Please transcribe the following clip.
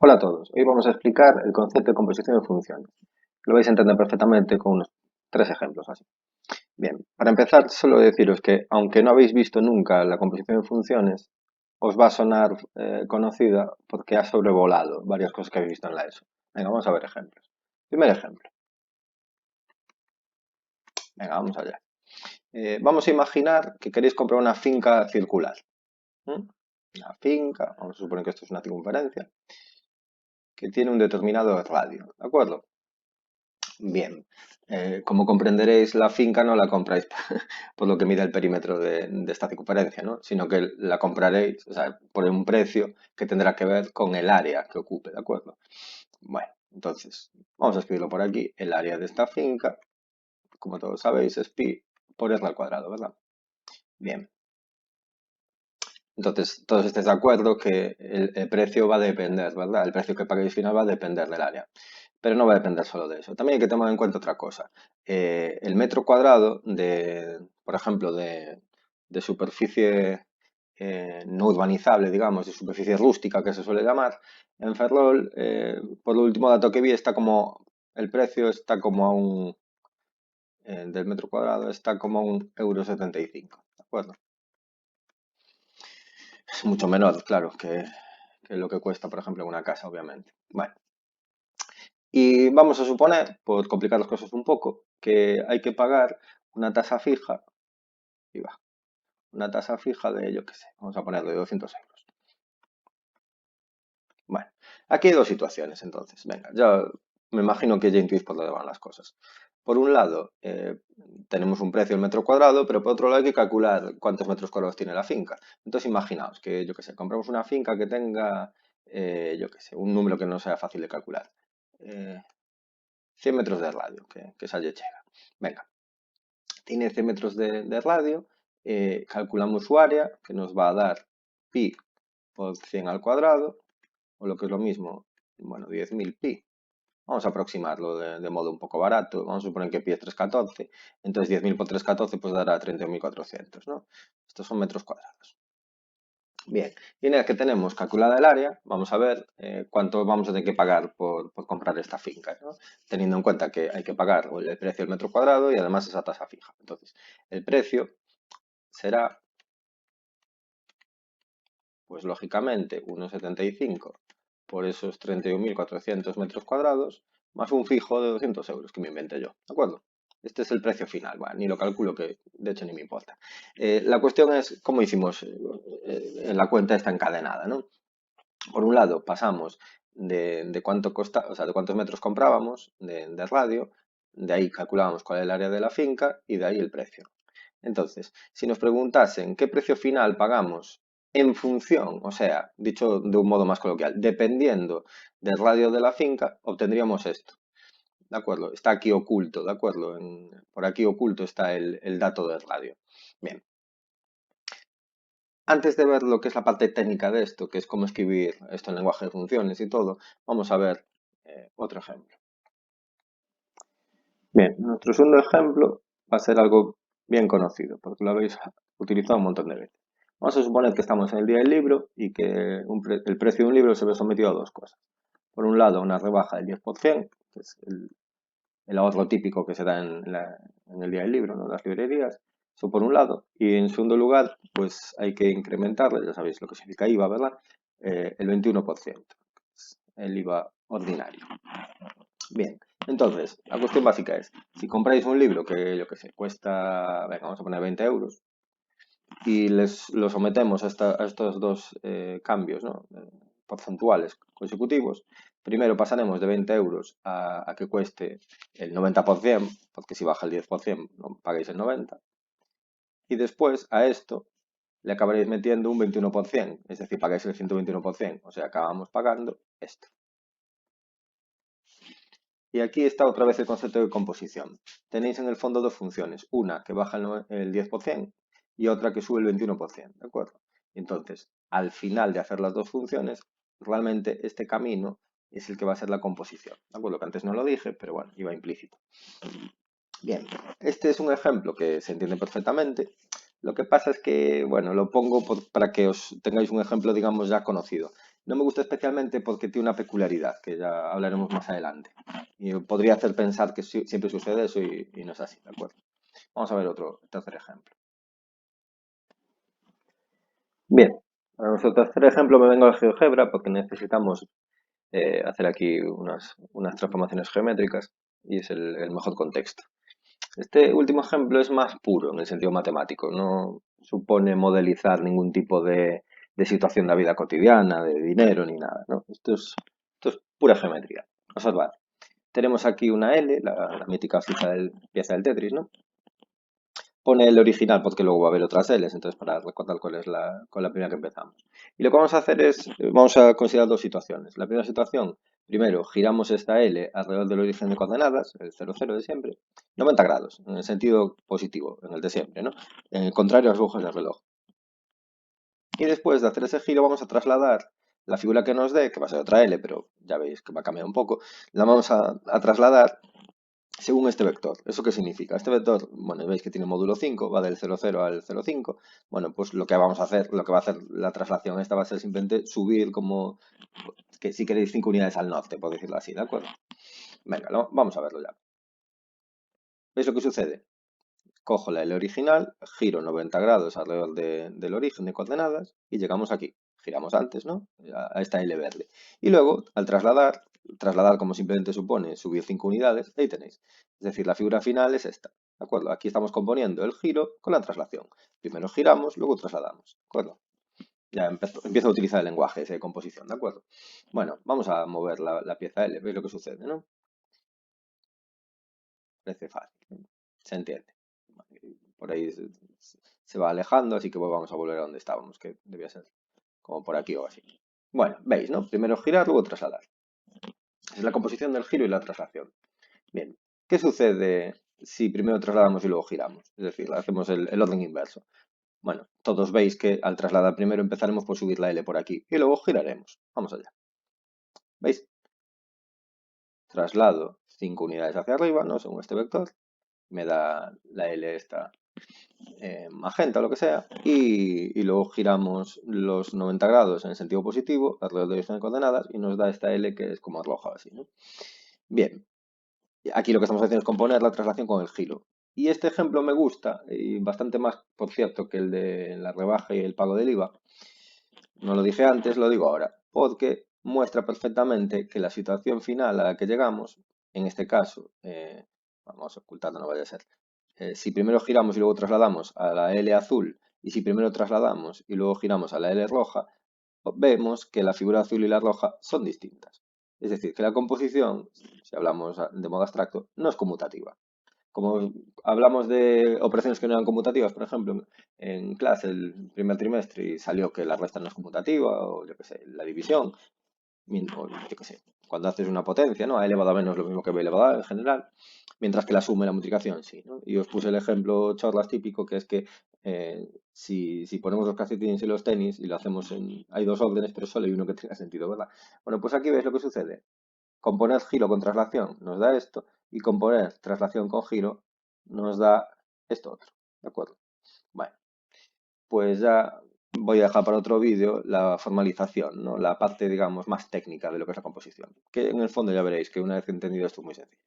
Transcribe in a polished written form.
Hola a todos, hoy vamos a explicar el concepto de composición de funciones. Lo vais a entender perfectamente con unos 3 ejemplos así. Bien, para empezar, solo deciros que aunque no habéis visto nunca la composición de funciones, os va a sonar conocida porque ha sobrevolado varias cosas que habéis visto en la ESO. Venga, vamos a ver ejemplos. Primer ejemplo. Venga, vamos allá. Vamos a imaginar que queréis comprar una finca circular. Una finca, vamos a suponer que esto es una circunferencia, que tiene un determinado radio, ¿de acuerdo? Bien, como comprenderéis, la finca no la compráis por lo que mide el perímetro de esta circunferencia, ¿no? Sino que la compraréis, o sea, por un precio que tendrá que ver con el área que ocupe, ¿de acuerdo? Bueno, entonces, vamos a escribirlo por aquí. El área de esta finca, como todos sabéis, es pi por r al cuadrado, ¿verdad? Bien, entonces todos estéis de acuerdo que el precio va a depender, ¿verdad? El precio que paguéis final va a depender del área. Pero no va a depender solo de eso. También hay que tomar en cuenta otra cosa. El metro cuadrado de, por ejemplo, de superficie no urbanizable, digamos, de superficie rústica que se suele llamar, en Ferrol, por el último dato que vi, está como, el precio está como a un, del metro cuadrado, está como a 1,75 €, ¿de acuerdo? Es mucho menor, claro, que lo que cuesta, por ejemplo, en una casa, obviamente. Bueno. Y vamos a suponer, por complicar las cosas un poco, que hay que pagar una tasa fija, y va, una tasa fija de, yo qué sé, vamos a ponerlo de 200 euros. Bueno, aquí hay dos situaciones entonces. Venga, ya me imagino que ya intuís por dónde van las cosas. Por un lado, tenemos un precio del metro cuadrado, pero por otro lado hay que calcular cuántos metros cuadrados tiene la finca. Entonces imaginaos que, yo qué sé, compramos una finca que tenga, yo qué sé, un número que no sea fácil de calcular. 100 metros de radio, que esa llega. Venga, tiene 100 metros de radio, calculamos su área, que nos va a dar pi por 100 al cuadrado, o lo que es lo mismo, bueno, 10.000 pi. Vamos a aproximarlo de modo un poco barato, vamos a suponer que pi es 314, entonces 10.000 por 314 pues dará 31.400, ¿no? Estos son metros cuadrados. Bien, y una vez que tenemos calculada el área, vamos a ver cuánto vamos a tener que pagar por comprar esta finca, ¿no? Teniendo en cuenta que hay que pagar el precio del metro cuadrado y además esa tasa fija. Entonces, el precio será, pues lógicamente, 1,75 por esos 31.400 metros cuadrados, más un fijo de 200 euros que me inventé yo, ¿de acuerdo? Este es el precio final, bueno, ni lo calculo, que de hecho ni me importa. La cuestión es cómo hicimos en la cuenta esta encadenada, ¿no? Por un lado, pasamos de cuánto costa, o sea, de cuántos metros comprábamos de radio, de ahí calculábamos cuál es el área de la finca y de ahí el precio. Entonces, si nos preguntasen qué precio final pagamos en función, o sea, dicho de un modo más coloquial, dependiendo del radio de la finca, obtendríamos esto. ¿De acuerdo? Está aquí oculto, ¿de acuerdo? Por aquí oculto está el dato del radio. Bien, antes de ver lo que es la parte técnica de esto, que es cómo escribir esto en lenguaje de funciones y todo, vamos a ver otro ejemplo. Bien, nuestro segundo ejemplo va a ser algo bien conocido, porque lo habéis utilizado un montón de veces. Vamos a suponer que estamos en el día del libro y que el precio de un libro se ve sometido a dos cosas. Por un lado, una rebaja del 10%, que es el ahorro típico que se da en el día del libro, ¿no? En las librerías. Eso por un lado. Y en segundo lugar, pues hay que incrementarle, ya sabéis lo que significa IVA, ¿verdad? El 21%, el IVA ordinario. Bien, entonces, la cuestión básica es, si compráis un libro que, yo que sé, cuesta, venga, vamos a poner 20 euros, y lo sometemos a estos dos cambios, ¿no? Porcentuales consecutivos, primero pasaremos de 20 euros a que cueste el 90%, porque si baja el 10% no pagáis el 90%, y después a esto le acabaréis metiendo un 21%, es decir, pagáis el 121%, o sea, acabamos pagando esto. Y aquí está otra vez el concepto de composición. Tenéis en el fondo dos funciones, una que baja el 10% y otra que sube el 21%, ¿de acuerdo? Entonces, al final de hacer las dos funciones, realmente este camino es el que va a ser la composición, ¿de acuerdo? Que antes no lo dije, pero bueno, iba implícito. Bien, este es un ejemplo que se entiende perfectamente. Lo que pasa es que, bueno, lo pongo para que os tengáis un ejemplo, digamos, ya conocido. No me gusta especialmente porque tiene una peculiaridad, que ya hablaremos más adelante. Y podría hacer pensar que siempre sucede eso y no es así, ¿de acuerdo? Vamos a ver otro tercer ejemplo. Bien, para nuestro tercer ejemplo me vengo al GeoGebra porque necesitamos hacer aquí unas transformaciones geométricas y es el mejor contexto. Este último ejemplo es más puro en el sentido matemático, no supone modelizar ningún tipo de situación de la vida cotidiana, de dinero ni nada, ¿no? Esto es pura geometría. Observad, tenemos aquí una L, la mítica pieza del Tetris, ¿no? Pone el original porque luego va a haber otras L's, entonces para recordar con la primera que empezamos. Y lo que vamos a hacer es, vamos a considerar dos situaciones. La primera situación, primero giramos esta L alrededor del origen de coordenadas, el 0,0 de siempre, 90 grados, en el sentido positivo, en el de siempre, ¿no? En el contrario a los agujas del reloj. Y después de hacer ese giro vamos a trasladar la figura que nos dé, que va a ser otra L, pero ya veis que va a cambiar un poco, la vamos a trasladar según este vector. ¿Eso qué significa? Este vector, bueno, veis que tiene módulo 5, va del 0,0 al 0,5. Bueno, pues lo que vamos a hacer, lo que va a hacer la traslación esta va a ser simplemente subir como, que si queréis 5 unidades al norte, por decirlo así, ¿de acuerdo? Venga, vamos a verlo ya. ¿Veis lo que sucede? Cojo la L original, giro 90 grados alrededor del origen de coordenadas y llegamos aquí. Giramos antes, ¿no? A esta L verde. Y luego, al trasladar como simplemente supone subir 5 unidades, ahí tenéis. Es decir, la figura final es esta. ¿De acuerdo? Aquí estamos componiendo el giro con la traslación. Primero giramos, luego trasladamos. ¿De acuerdo? Ya empiezo a utilizar el lenguaje ese de composición, ¿de acuerdo? Bueno, vamos a mover la pieza L. ¿Veis lo que sucede, no? Parece fácil. Se entiende. Por ahí se va alejando, así que vamos a volver a donde estábamos, que debía ser como por aquí o así. Bueno, veis, ¿no? Primero girar, luego trasladar. Es la composición del giro y la traslación. Bien, ¿qué sucede si primero trasladamos y luego giramos? Es decir, hacemos el orden inverso. Bueno, todos veis que al trasladar primero empezaremos por subir la L por aquí y luego giraremos. Vamos allá. ¿Veis? Traslado 5 unidades hacia arriba, ¿no? Según este vector. Me da la L esta magenta o lo que sea, y luego giramos los 90 grados en el sentido positivo, alrededor de las coordenadas, y nos da esta L que es como roja, así, ¿no? Bien, aquí lo que estamos haciendo es componer la traslación con el giro. Y este ejemplo me gusta, y bastante más, por cierto, que el de la rebaja y el pago del IVA. No lo dije antes, lo digo ahora, porque muestra perfectamente que la situación final a la que llegamos, en este caso, vamos a ocultarlo, no vaya a ser, si primero giramos y luego trasladamos a la L azul y si primero trasladamos y luego giramos a la L roja, vemos que la figura azul y la roja son distintas. Es decir, que la composición, si hablamos de modo abstracto, no es conmutativa. Como hablamos de operaciones que no eran conmutativas, por ejemplo, en clase el primer trimestre y salió que la resta no es conmutativa o yo qué sé, la división, o yo qué sé, cuando haces una potencia, ¿no? A elevado a menos lo mismo que b elevado a en general, mientras que la suma y la multiplicación sí, ¿no? Y os puse el ejemplo chorras típico, que es que si ponemos los calcetines y los tenis y lo hacemos en... Hay dos órdenes, pero solo hay uno que tenga sentido, ¿verdad? Bueno, pues aquí veis lo que sucede. Componer giro con traslación nos da esto y componer traslación con giro nos da esto otro, ¿de acuerdo? Bueno, pues ya voy a dejar para otro vídeo la formalización, ¿no? La parte, digamos, más técnica de lo que es la composición, que en el fondo ya veréis que una vez entendido esto es muy sencillo.